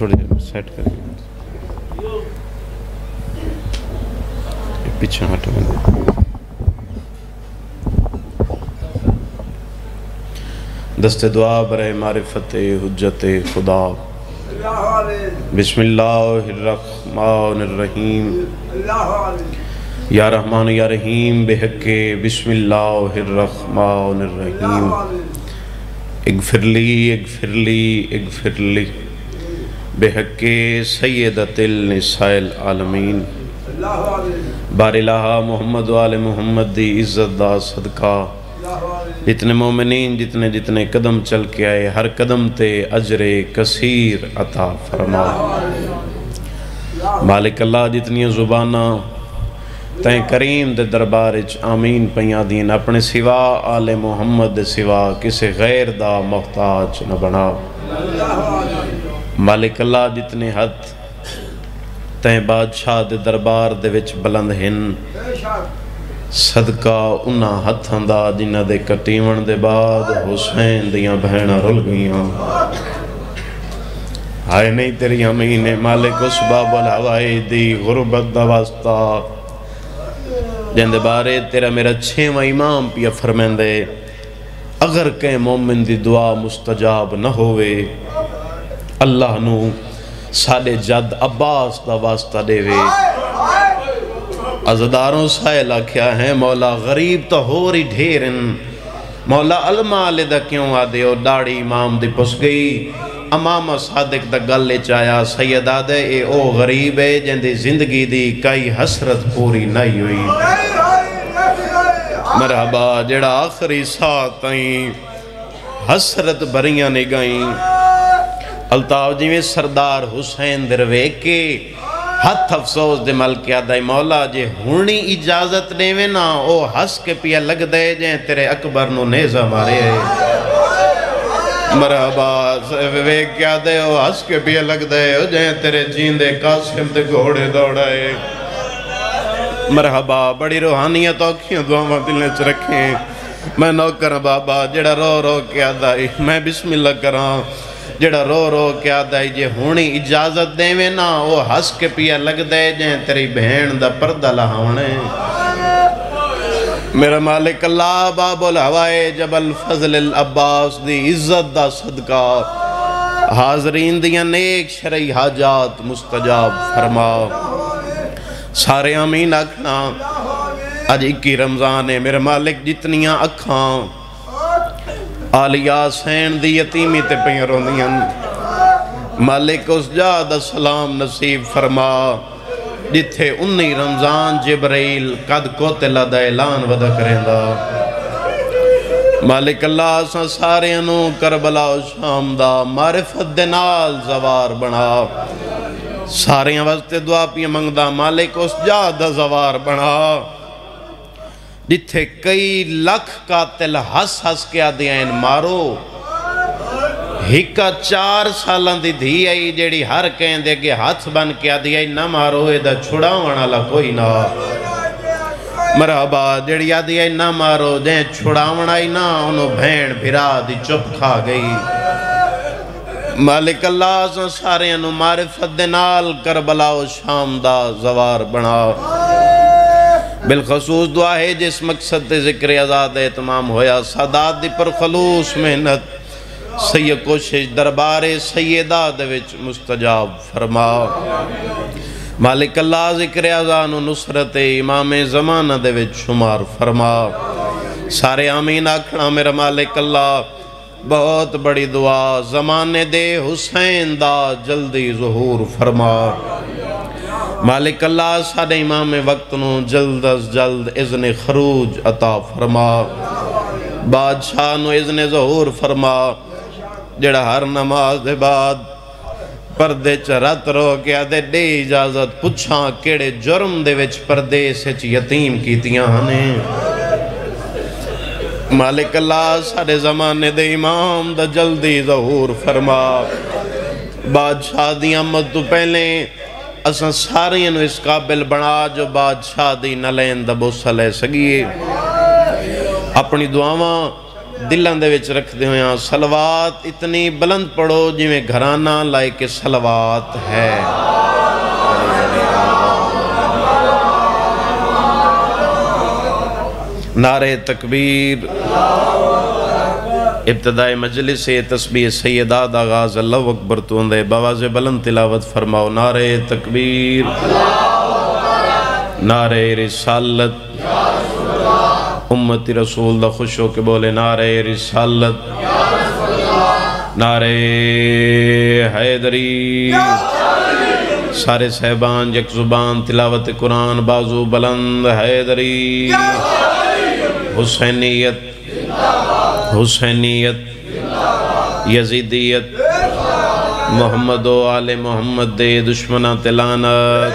تھوڑے سیٹ کریں پیچھے ہٹو دست دعا برائے معرفت حجت خدا بسم اللہ الرحمن الرحیم یا رحمان یا رحیم بحق بسم اللہ الرحمن الرحیم اغفر لی بحق سیدت النساء العالمین بار الہ محمد وآل محمد دی عزت دا صدقہ جتنے مومنین جتنے قدم چل کے آئے ہر قدم تے اجر کثیر عطا فرما مالک اللہ جتنی زبانہ تین کریم دے دربارچ آمین پیاں دین اپنے سوا آل محمد سوا کسی غیر دا محتاج نہ بنا مالک اللہ جتنے حد تین بادشاہ دے دربار دے وچ بلند ہن صدقہ انہا ہتھاں دا جنہ دے کٹیون دے بعد حسین دیاں بہنہ رل گئیاں آئے نہیں تیری امین مالک اس باب الہوائی دی غربت دا واسطہ جن دے بارے تیرا میرا 6واں امام پیا فرمین دے اگر کہیں مومن دی دعا مستجاب نہ ہوئے اللہ نو ساڑے جد عباس دا واسطہ دے وے عزداروں سائلہ کیا ہے مولا غریب تو ہو رہی ڈھیرن مولا المال دا کیوں آدھے اور داڑی امام دی پس گئی امام صادق دا گلے چایا سید آدھے اے او غریب ہے جن دی زندگی دی کئی حسرت پوری نہیں ہوئی مرحبا جڑا آخری ساتھیں حسرت بریاں نگائیں الطاف جی میں سردار حسین دروے کے ہاتھ افسوس دے ملکیہ دائی مولا جے ہونی اجازت دیوے نا او ہس کے پیا لگ دے جائیں تیرے اکبر نو نیزہ مارے مرحبا وے کیا دے او ہس کے پیا لگ دے جائیں تیرے جیندے قاسم دے گھوڑے دوڑائے مرحبا بڑی روحانیت اوکھیاں دعاواں دلنے چ رکھیں میں نوکر بابا جڑا رو رو کیا دائی میں بسم اللہ کراں جڑا رو رو کیا دائی جے ہونی اجازت دے میں نا وہ ہس کے پیا لگ دے جائیں تیری بہن دا پردہ لہاونے میرا مالک اللہ باب الہوائے جبل فضل العباس دی عزت دا صدقہ حاضرین دیاں نیک شرعی حاجات مستجاب فرما سارے آمین اکھنا آج 21 رمضان ہے میرے مالک جتنیاں اکھاں آلیا سین دی یتیمی تے پہن روندیاں مالک اس جاد سلام نصیب فرما جتھے 19 رمضان جبرائیل قد کوتلہ دا اعلان ودا کریں دا مالک اللہ سا سارے انو کربلا و شام دا معرفت دنال زوار بنا سارے واسطے دعا پی منگ دا مالک اس جاد زوار بنا جتھے کئی لکھ قاتل ہس کے آدھیاں مارو ہکا 4 سالان دی دھی آئی جیڑی ہر کہیں دے گے ہاتھ بن کے آدھیاں نہ مارو ایدہ چھڑاوان اللہ کوئی نہ مرحبا جیڑی آدھیاں نہ مارو جیں چھڑاوان آئی نہ انہوں بھین بھرا دی چپ کھا گئی مالک اللہ سے سارے انہوں معرفت دنال کربلا و شام دا زوار بنا بالخصوص دعا ہے جس مقصد تے ذکر آزاد اہتمام ہویا سادات دی پر خلوص محنت سید کوشش دربار سیدہ دوچ مستجاب فرما مالک اللہ ذکر آزان و نصرت امام زمانہ دوچ شمار فرما سارے آمین آکھنا میرا مالک اللہ بہت بڑی دعا زمانے دے حسین دا جلدی ظہور فرما مالک اللہ سارے امام وقت نو جلد از جلد اذن خروج عطا فرما بادشاہ نو اذن ظہور فرما جڑا ہر نماز دے بعد پردے چرات رو کیا دے اجازت پچھاں کیڑے جرم دے وچ پردے سے یتیم کیتیاں ہنے مالک اللہ سارے زمانے دے امام دا جلدی ظہور فرما بادشاہ دی آمد تو پہلے اساں سارے انو اس قابل بنا جو بادشاہ دی نلین دا بوسہ لے سگیے اپنی دعاواں دلان دے وچ رکھ دے ہویاں صلوات اتنی بلند پڑھو جویں گھرانہ لائے کے صلوات ہے نعرہ تکبیر ابتدائی مجلس سے تسبیح سیدہ دا آغاز اللہ اکبر تو اندے بواز بلند تلاوت فرماؤ نعرہ تکبیر نعرہ رسالت امت رسول دا خوش ہو کے بولے نعرہ رسالت نعرہ حیدری سارے صحبان یک زبان تلاوت قرآن بازو بلند حیدری حسینیت حسینیت یزیدیت محمد و آل محمد دے دشمنہ تلانت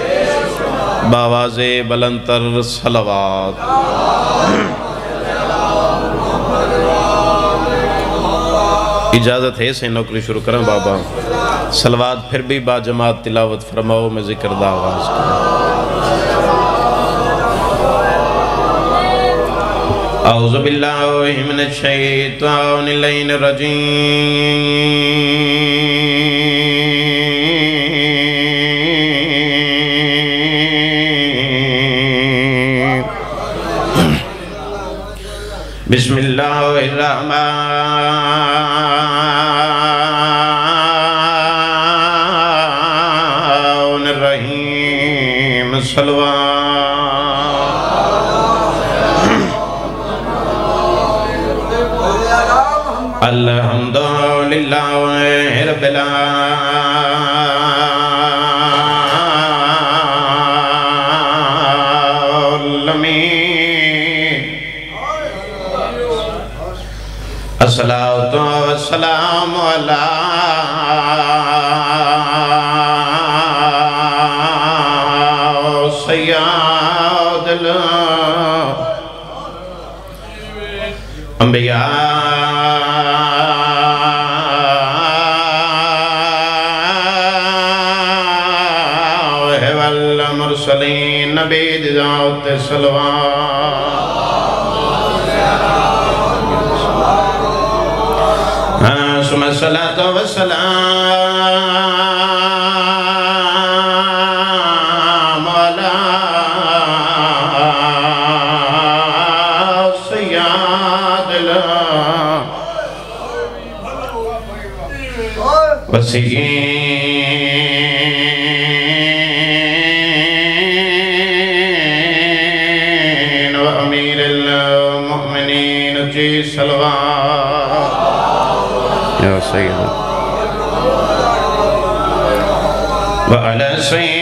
باواز بلندتر صلوات اجازت ہے سے نوکری شروع کریں بابا صلوات پھر بھی با جماعت تلاوت فرماؤ میں ذکر دا آغاز کریں اعوذ باللہ من الشیطان اللعین الرجیم بسم اللہ الرحمن الرحیم صلوات الحمدللہ رب العالمین الصلاۃ والسلام علی سید الانبیاء والمرسلین نبی ذات صلوات ثم الصلاة والسلام على سيد الوصيين وأمير المؤمنين جي صلوات يا سيدنا وعلى سيدة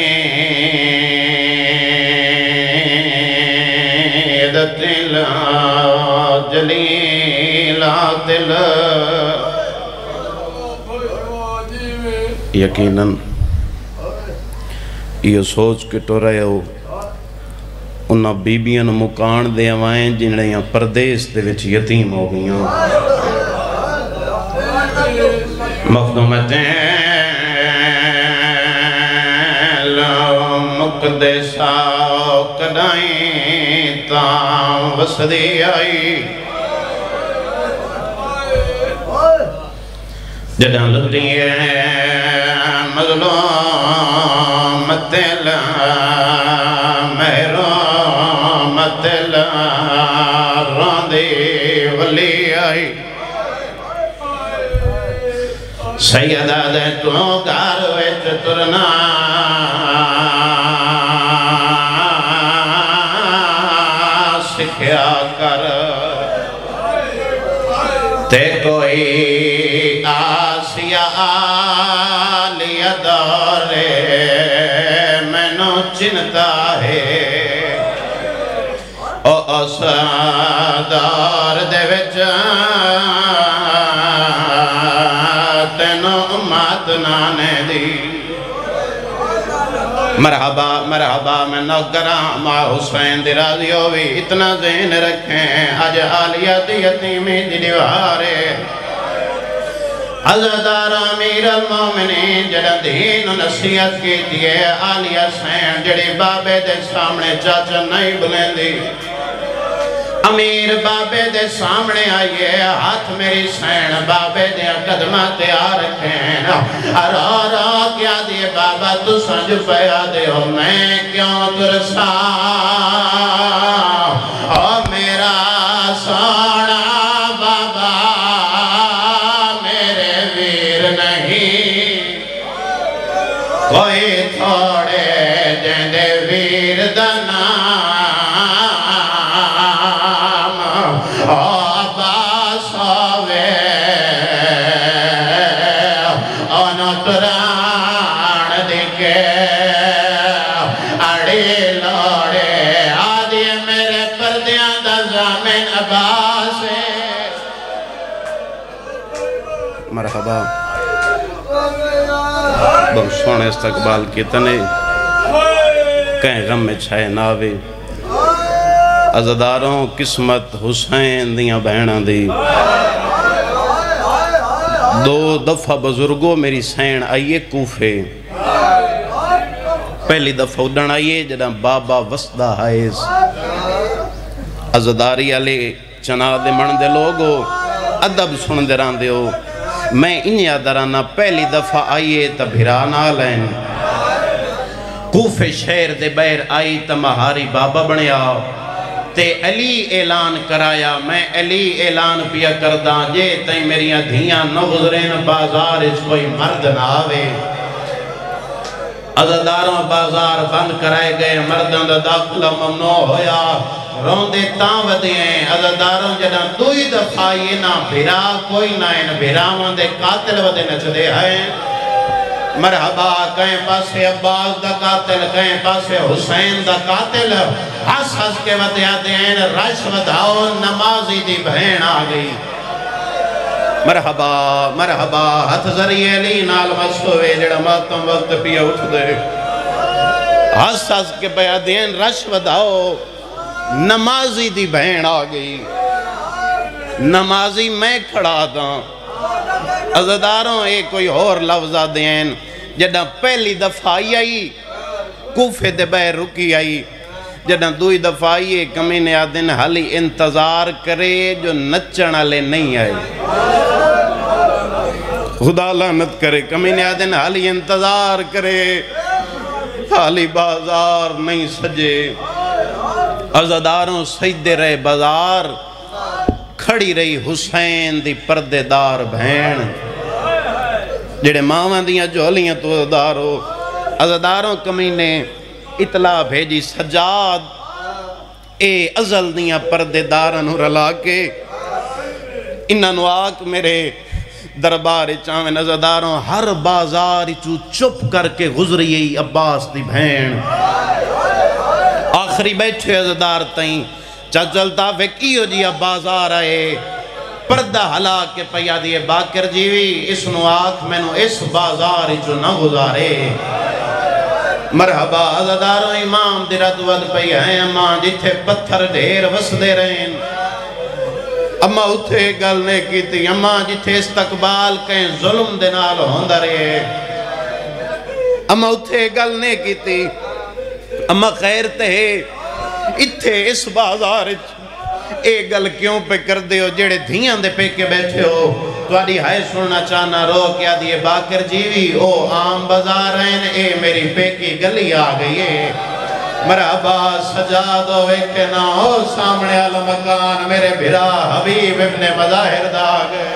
الجليلات یقیناً یہ سوچ کے تو رہے ہو انہاں بیبیاں مکان دے آوائیں جنہاں پردیس دے وچ یتیم ہو گئیاں مخدومتیں مقدسہ کدائیں تاں وسدی آئی جداں لگتی ہے مظلومت محرومت راندی ولی آئی سیدہ دے تو گھر وچ ترنا سکھیا کر تے کوئی آسیہ آلیہ دورے میں نو چنتا ہے او اس دور دے وچ تینو امت نانے دی مرحبا مرحبا میں نوکراں ماں حسین دی راضی ہوئی اتنا ذہن رکھیں آج آلیہ دی یتیمی دی دیوارے عزدار امیر المومنین جڑا دین و نصیحت کی دیئے آلیہ سین جڑی بابے دے سامنے چاچا نہیں بلیں دی امیر بابے دے سامنے آئیے ہاتھ میری سین بابے دے قدمہ تیار رکھیں رو کیا دیے بابا تو سنج پیا دے ہو میں کیوں ترسا میرا سونا بابا میرے ویر نہیں کوئی تھوڑے جندے ویر دا نام عباس ہوئے انتران دکھے اڑی لوڑے آدھی میرے پردیاں دا زامن عباس مرحبا بہت سونے استقبال کی تنے کہیں غم میں چھائے ناوے عزداروں قسمت حسین دیاں بہناں دی دو دفعہ بزرگوں میری سین آئیے کوفے پہلی دفعہ اڈن آئیے جدہ بابا وسدہ حائز عزداری علی چنا دے من دے لوگو ادب سن دے ران دے ہو میں انہیں آدھرانا پہلی دفعہ آئیے تا بھرانا لین کوفے شہر دے بیر آئی تا مہاری بابا بنیا تے علی اعلان کرایا میں علی اعلان پیا کرداں جے تائیں میریاں دھیاں نہ گزرین بازار اس کوئی مرد نہ آوے عزداروں بازار بند کرائے گئے مردوں دا داخلہ ممنوع ہویا روندے تاں ودیئیں عزداروں جنہاں دوئی دفعہ یہ نہ بھرا کوئی نہ ان بھراوان دے قاتل ودے نچدے ہیں مرحبا کہیں پاسے عباس دا قاتل کہیں پاسے حسین دا قاتل ہس ہس کے ودیا دین رش وداؤ نمازی دی بہن آگئی مرحبا مرحبا ہتھ ذریعے لی نال مستوے جڑا ماتم وقت پیا اٹھ دے ہس ہس کے بیا دین رش وداؤ نمازی دی بہن آگئی نمازی میں کھڑا دا عزداروں ایک کوئی اور لفظہ دین جدہ پہلی دفعہ آئی کوفے دے بیر رکی آئی جدہ دوئی دفعہ آئی کمینے آدن حالی انتظار کرے جو نچنا لے نہیں آئے خدا لعنت کرے کمینے آدن حالی انتظار کرے حالی بازار نہیں سجے عزداروں سجدے رہے بازار کھڑی رہی حسین دی پردے دار بہن جڑے ماں دیاں جولیاں تو عزداروں عزداروں کمینے اطلاع بھیجی سجاد اے ازل دیاں پردے دارن رلا کے انہوں آک میرے دربار چاہویں عزداروں ہر بازار چو چپ کر کے گزری عباس دی بہن آخری بیٹھے عزدار تائیں چلتا فکیو جی بازار آئے پردہ حلا کے پیا دیئے باکر جیوی اس نو آکھ میں نو اس بازار جو نہ گزارے مرحبا عزداروں امام دیرت ود پئی ہیں اماں جتھے پتھر ڈھیر وسدے رہیں اماں اتھے گل نے کی تھی اماں جتھے استقبال کہیں ظلم دنال ہوندہ رہے اماں اتھے گل نے کی تھی اماں خیر تے اتھے اس بازار اے گل کیوں پہ کر دے ہو جیڑے دھیاں دے پہ کے بیٹھے ہو تواری ہائے سننا چاہنا رو کیا دیئے باکر جیوی او عام بازار ہیں اے میری پہ کی گلی آگئی ہے مرحبا سجاد ہو ایک نہ ہو سامنے علمکان میرے بھرا حبیب ابن مظاہر دا گئے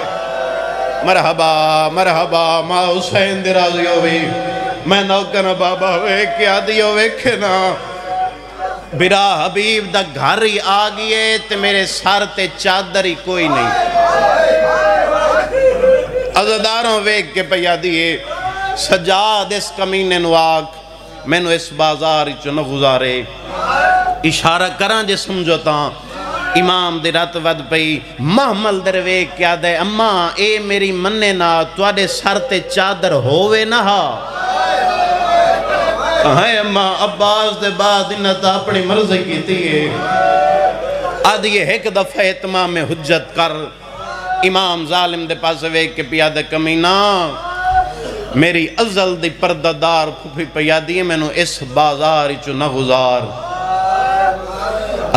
مرحبا مرحبا ماں حسین دی راضی ہوئی میں نوکن بابا ہوئے کیا دیو ایک نہ برا حبیب دا گھر ہی آگئے تے میرے سار تے چادر ہی کوئی نہیں عزداروں ویک کے پیا دیئے سجاد اس کمینے نواک میں نو اس بازار ہی چنہ گزارے اشارہ کران جے سمجھوتا امام دی رات ود پئی محمل در ویک کیا دے اماں اے میری مننے نا توڑے سار تے چادر ہووے نہ ہے اماں عباس دے بعد انہاں تا اپنی مرضی کی تھی آدھ یہ ایک دفعہ اتمام حجت کر امام ظالم دے پاس ویک کے پیادہ کمینہ میری ازل دی پردہ دار پھوپی پیادی ہے میں نو اس بازار چو نہ گزار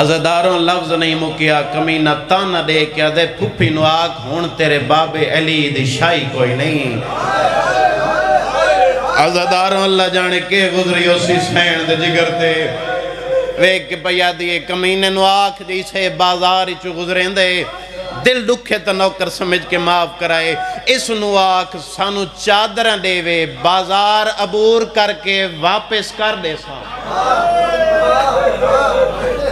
عزداروں لفظ نہیں مکیا کمینہ تانہ دے کیا دے پھپی نو آکھ ہون تیرے باب علی دی شائی کوئی نہیں عزداروں اللہ جانے کے گزری اسی سین دے جگر تے ویک کے پیا دیئے کمینے نو آکھ جیسے بازار چو گزریں دے دل دکھے تا نوکر سمجھ کے معاف کرائے اس نو آکھ سانو چادرہ دے وے بازار عبور کر کے واپس کر دے سا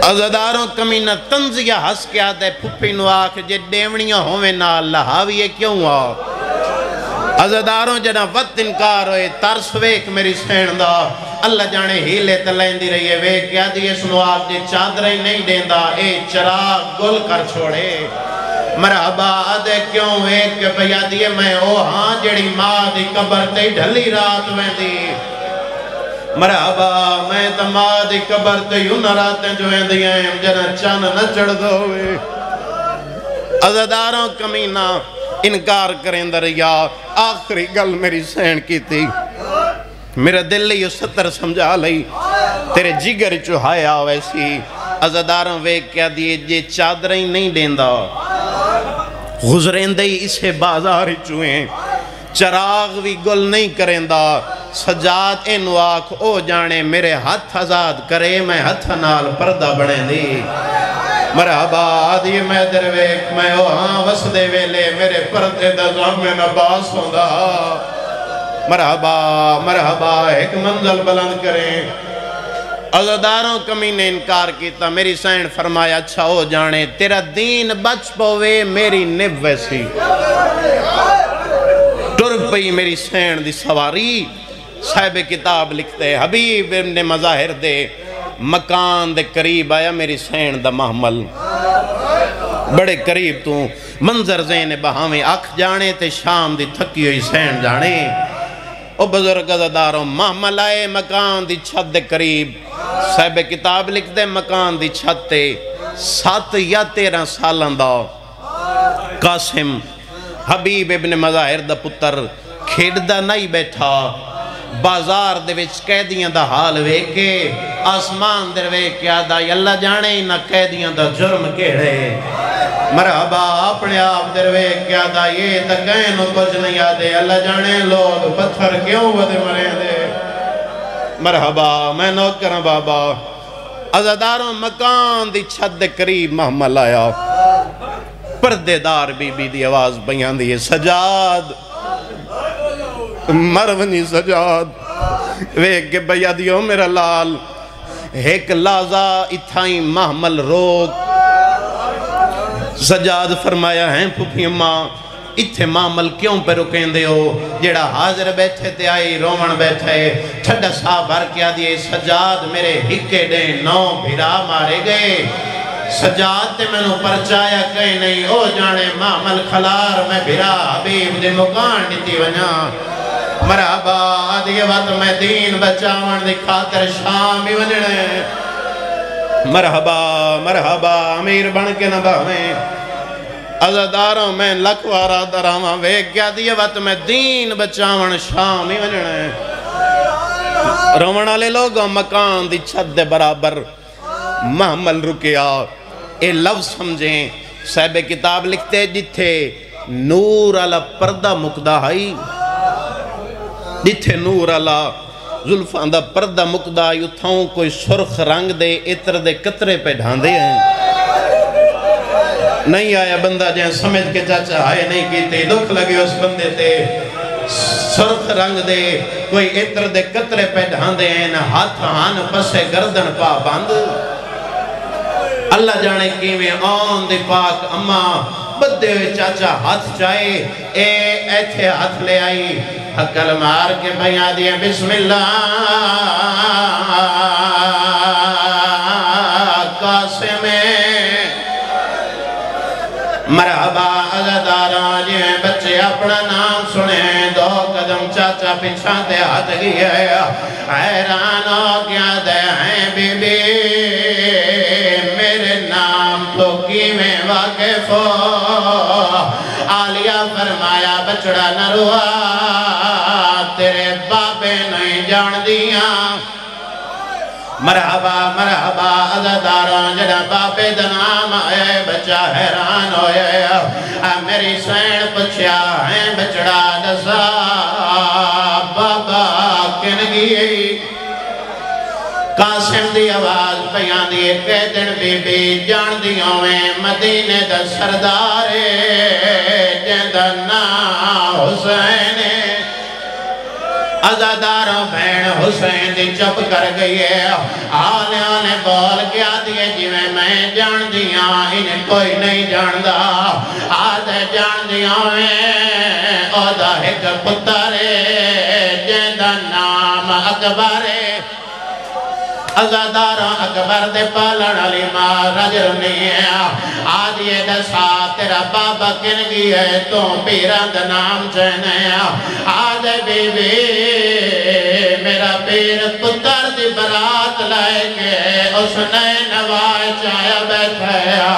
عزداروں کمینہ تنزیہ ہس کے آدھے پھپی نو آکھ جے ڈیونیاں ہوئے نا اللہ ہاویے کیوں آکھ عزداروں جنا وقت انکار ہوئے ترس ویک میری سین دا اللہ جانے ہیلے تلین دی رہی ہے ویک کیا دی اس نو آپ جے چادر ہی نہیں دین دا اے چراغ گل کر چھوڑے مرحبا آدھے کیوں ایک کے پیا دیئے میں او ہاں جڑی ماں دی قبر تے ڈھلی رات میں دی مرحبا میں تا ماں دی قبر تے یوں نہ راتیں جو ہیں دیئے جنا چان نہ چڑھ دوئے عزداروں کمینہ انکار کریں در یا آخری گل میری سین کی تھی میرا دل لئیو ستر سمجھا لئی تیرے جگر چوہایا ویسی عزداروں ویک کیا دیئے جے چادریں نہیں دیندہ غزریں دئی اسے بازار چوہیں چراغ بھی گل نہیں کریں دا سجاد انو آکھ او جانے میرے ہاتھ آزاد کرے میں ہاتھ نال پردہ بڑھیں دی مرحبا آدھی میں درویک میں او ہاں وسدے ویلے میرے پردے دا زامن عباس ہوندہ مرحبا مرحبا ایک منزل بلند کریں عزداروں کمینے انکار کیتا میری سین فرمایا اچھا ہو جانے تیرا دین بچ پوے میری نب ویسی ٹرک پئی میری سین دی سواری صاحب کتاب لکھتے حبیب ابن مظاہر دے مکان دے قریب آیا میری سین دا محمل بڑے قریب تو منظر زین بہاویں اکھ جانے تے شام دی تھکی ہوئی سین جانے او بزرگ عزداروں محمل آئے مکان دی چھت دے قریب صاحب کتاب لکھ دے مکان دی چھت تے 7 یا 13 سالان دا قاسم حبیب ابن مظاہر دا پتر کھیڑ دا نہیں بیٹھا بازار دے وچ قیدیاں دا حال ویکے آسمان در ویکے آدھا اللہ جانے نہ قیدیاں دا جرم کیڑے مرحبا اپنے آپ در ویکے آدھا یہ تکین کچھ نہیں آدھے اللہ جانے لوگ پتھر کیوں ودے مرے دے مرحبا میں نوکرں بابا عزداروں مکان دی چھت دے قریب محمل آیا پردے دار بی بی دی آواز بیان دی سجاد مرونی سجاد ویک کے بیا دیو میرا لال ایک لازا اتھائیں محمل روک سجاد فرمایا ہیں پھپی اماں اتھے محمل کیوں پہ رکیں دے ہو جیڑا حاضر بیٹھے تے آئی رومن بیٹھے ٹھڈا سا بھر کیا دیئے سجاد میرے ہکے دیں 9 بھیرا مارے گئے سجاد تے میں نو پرچایا کہیں نہیں او جانے محمل خلار میں بھیرا حبیب دے مکان دیتی ونیا مرحبا آدھے وقت میں دین بچاون دی خاطر شام ہی وننے مرحبا مرحبا امیر بن کے نہ باویں عزداروں میں لکھوارا دراما ویک کیا دیئے وقت میں دین بچاون شام ہی وننے رومنہ لے لوگوں مکان دی چھت دے برابر محمل رکیا اے لفظ سمجھیں صاحب کتاب لکھتے جتھے نور علا پردہ مقدہ ہائی جتھے نور علا ظلفان دا پردہ مقدہ یتھاؤں کوئی سرخ رنگ دے اتر دے قطرے پہ ڈھاندے ہیں نہیں آیا بندہ جہاں سمجھ کے چاچا آئے نہیں کیتے دکھ لگے اس بندے تے سرخ رنگ دے کوئی اتر دے قطرے پہ ڈھاندے ہیں ہاتھ ہان پسے گردن پا بند اللہ جانے کیویں آن دے پاک اماں بدے ہوئے چاچا ہاتھ چاہے اے ایتھے ہاتھ لے آئی حقل مار کے بیاں دیا بسم اللہ قاسم مرحبا عزداراں جی بچے اپنا نام سنے 2 قدم چاچا پچھا دے ہاتھ گیا حیران ہو گیا دے ہیں بی بی میرے نام تو کی میں واقف ہو آلیہ فرمایا بچڑا نہ روا تیرے بابے نہیں جان دیاں مرحبا مرحبا عزاداروں جڑا بابے دا نام آئے بچہ حیران ہوئے میری سین پچھیا ہے بچڑا دسا بابا کنگی قاسم دی آواز بیان دی کہ دن بی بی جان دیوں میں مدینے دا سردارے جندہ نا حسین عزاداروں بین حسین دی چپ کر گئی ہے آنے آنے بول کیا دیئے جویں میں جان دیاں انہیں کوئی نہیں جان دا آدھے جان دیاں میں اودا ایک پترے جندہ نام اکبرے عزاداروں اکبر دے پالن علی ماں رجل نہیں ہے آدھیے دسا تیرا بابا کنگی ہے تو پیران دا نام چہنے آدھے بی بی میرا پیر پتر دی برات لائے کے اس نے نوائے چایا بیٹھایا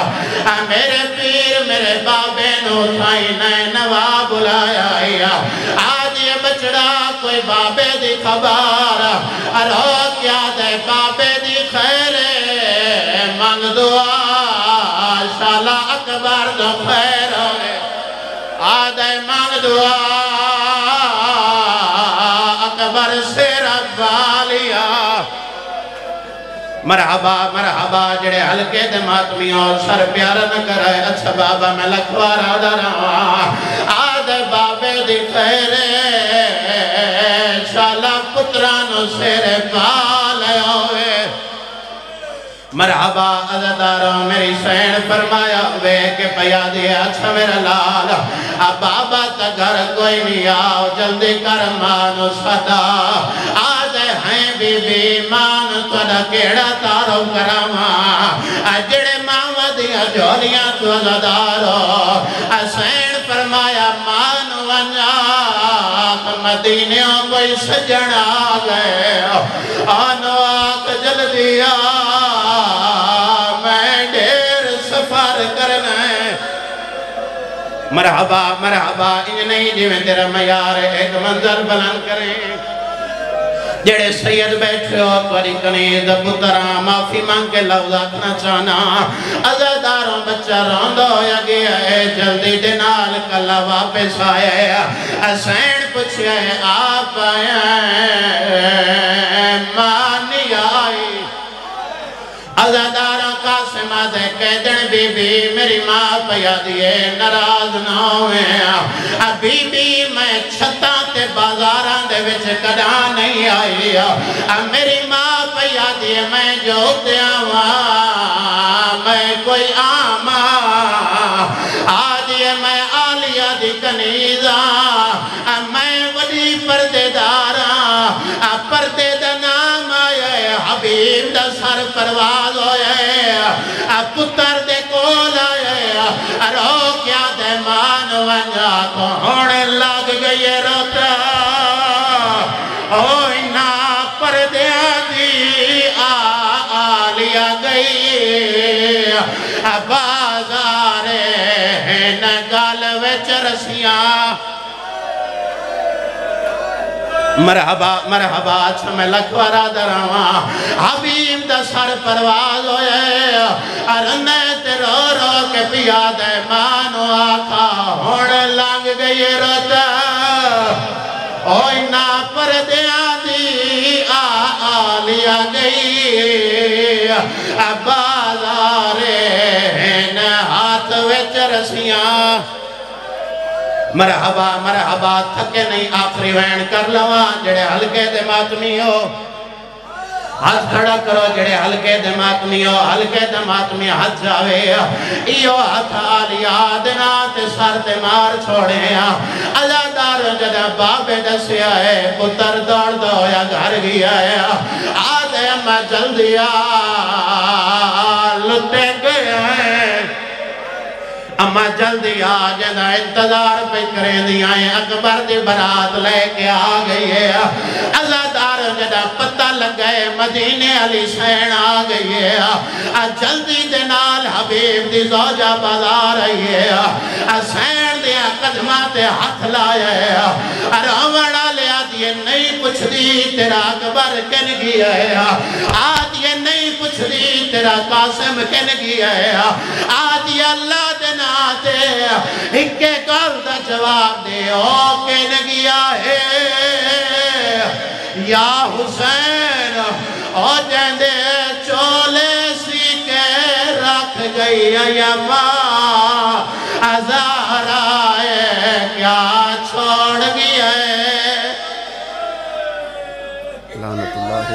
میرے پیر میرے بابے نو تھائی نئے نوا بلایا آدھیے بچڑا کوئی بابے دی خبار ارہو کیا دے بابے دی خیرے مانگ دعا شالا اکبر دو خیر ہوئے آدھے مانگ دعا اکبر سے رب والیا مرحبا مرحبا جڑے حلقے دے ماتمیوں سر پیارا نہ کرائے اچھا بابا میں لکھوارا درہاں آدھے بابے دی خیرے شالا پترانو سیرے پالے ہوئے مرحبا عزاداروں میری سین فرمایا ہوئے کہ پیا دیا اچھا میرا لال اب بابا تا گھر کوئی نہیں آؤ جلدی کر مانو صدا آدھے ہیں بی بی مانو توڑا کیڑا تارو کراما جڑے ماما دیا جولیاں تو عزاداروں سین فرمایا مانو انجاک مدینیوں کوئی سجن آگئے آنو آگ جلدی میں ڈیر سفر کرنے مرحبا مرحبا ان نہیں جویں تیرا میار ایک منظر بلند کریں جڑے سید بیٹھے ہو توری کنید پتران معافی مانگ کے لفظ آکھنا چاہنا عزاداروں بچہ روندہ ہویا گیا ہے جلدی دنال کلا واپس آئے حسین پوچھے آپ آئے مانی آئی عزاداروں قاسم آدھے کہدن بی بی میری ماں پیا دیئے نراز نہ ہوئے بی بی میں چھتاں تے بازاران دے وچ کڑا نہیں آئی میری ماں پیا دیئے میں جو دیاں میں کوئی آما آدھیے میں آلیہ دی کنیزاں میں وڈی پردے داراں پردے دا نام آئے حبیب دا سر پرواز ہوئے پتر دے کول آئے رو کیا دے مان ونجا تو ہونے لگ گئی روتا ہوئینا پردے دی آلیا گئی بازارے نگال وچ رسیاں مرحبا مرحبا اچھا میں لکھوارا دراواں حبیب دا سر پرواز ہوئے ارنے تے رو رو کے پیا دے مانو آکھا ہوڑ لنگ گئی روتا اوئی نا پردیاں دی آلیا گئی بازارے ہاتھ وچ رسیاں مرحبا مرحبا تھکے نہیں آخری وین کر لواں جڑے حلقے دے ماتمی ہو ہاتھ کھڑا کرو جڑے حلقے دے ماتمی ہو حلقے دے ماتمی ہاتھ جاوے ایو ہاتھ آلیا دینا تے سار تے مار چھوڑے عزادار جڑا بابے دسیا ہے پتر دوڑ دو یا گھر گیا ہے آدھے میں جلدی لٹے گئے ہیں اما جلدی آجنا انتظار پہ کریں دی آئیں اکبر دی برات لے کے آگئی ہے عزادار جدا پتہ لگئے مدینے علی سین آگئی ہے جلدی دنال حبیب دی زوجہ بازار آئی ہے سین دیا قدمات ہاتھ لائے ہے روڑا لیا آج یہ نہیں پوچھ دی تیرا اکبر کن گیا ہے آج یہ نہیں پوچھ دی تیرا قاسم کن گیا ہے آج یہ اللہ دینا تے ہکے کال دا جواب دے او کن گیا ہے یا حسین او جندے چولے سی کے رکھ گئی یا ماں ازارائے کیا چھوڑ گیا ہے لعنت اللہ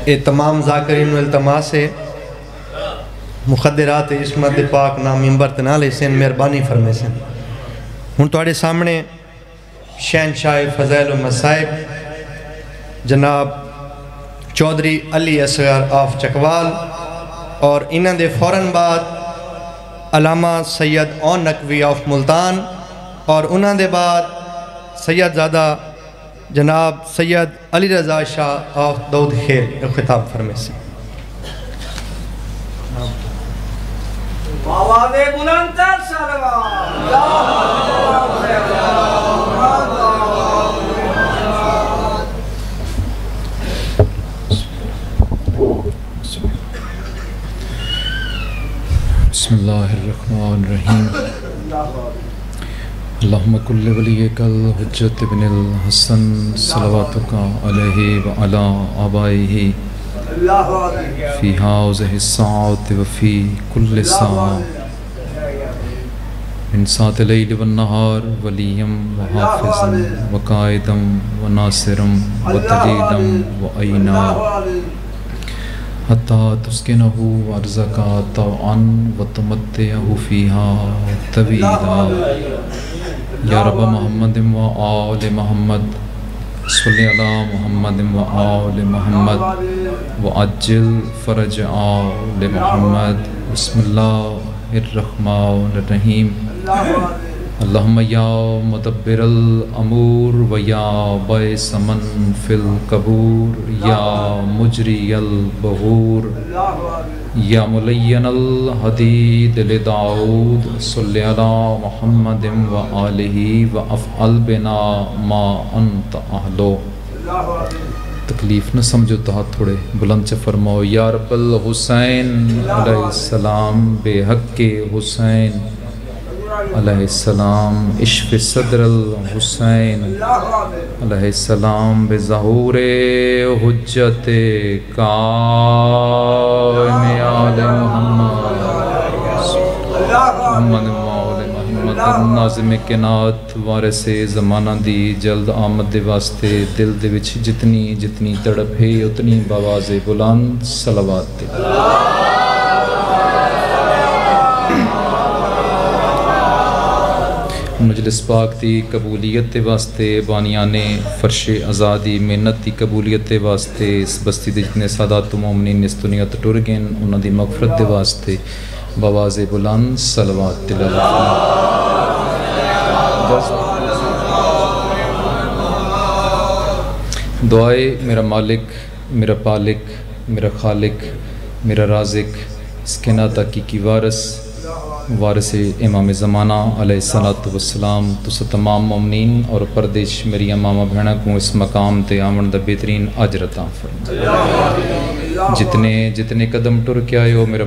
یہ تمام ذاکرین التماس ہے مخدرات عصمت پاک نام منبر تنالے سین مہربانی فرمے سن ہن تواڈے سامنے شہنشاہ فضائل و مصائب جناب چودھری علی اصغر آف چکوال اور انہاں دے فوراً بعد علامہ سید اون نقوی آف ملتان اور انہاں دے بعد سید زادہ جناب سید علی رضا شاہ آف دود خیر خطاب فرمے سے آواز بلند تر بسم اللہ الرحمن الرحیم اللہم کل ولیک الحجت بن الحسن صلواتک علیہ وعلا آبائہ فی حوزہ الساعت وفی کل ساعت من ساعت اللیل والنہار ولیم وحافظم وقائدم وناصرم ودلیلم وعینا حتی تسکنہو ورزقا طوعا وتمتعہو فیہا طویلا یا رب محمد و آل محمد صلی علی محمد و آل محمد وعجل فرج آل محمد بسم اللہ الرحمن الرحیم اللہم یا مدبر الامور و یا باعث من فی القبور یا مجری البحور یا ملین الحدید لداود صلی علی محمد و آلہ و افعل بنا ما انت اہلو تکلیف نہ سمجھو تو ہاتھ تھوڑے بلند سے فرماؤ یا رب الحسین علیہ السلام بے حق حسین علیہ السلام اشف صدر الحسین علیہ السلام بظہور حجت قائم آل محمد محمد و محمد ناظم کائنات وارث زمانہ دی جلد آمد دے واسطے دل دے وچ جتنی تڑپ ہے اتنی بآواز بلند صلوات دے مجلس پاک دی قبولیت دے واسطے بانیان فرش آزادی محنت دی قبولیت دے واسطے اس بستی دے جتنے سادات و مومنین اس دنیا تے ٹر گئے انہاں دی مغفرت دے واسطے بآواز بلند صلوات دعائے میرا مالک میرا پالک میرا خالق میرا رازق اس کائنات کی وارث امام زمانہ علیہ الصلوۃ والسلام تو تمام مومنین اور پردیش میری ماما بہنہ کو اس مقام تے آمن دا بہترین اجر عطا فرمائے جتنے قدم ٹر کے آئے ہو میرا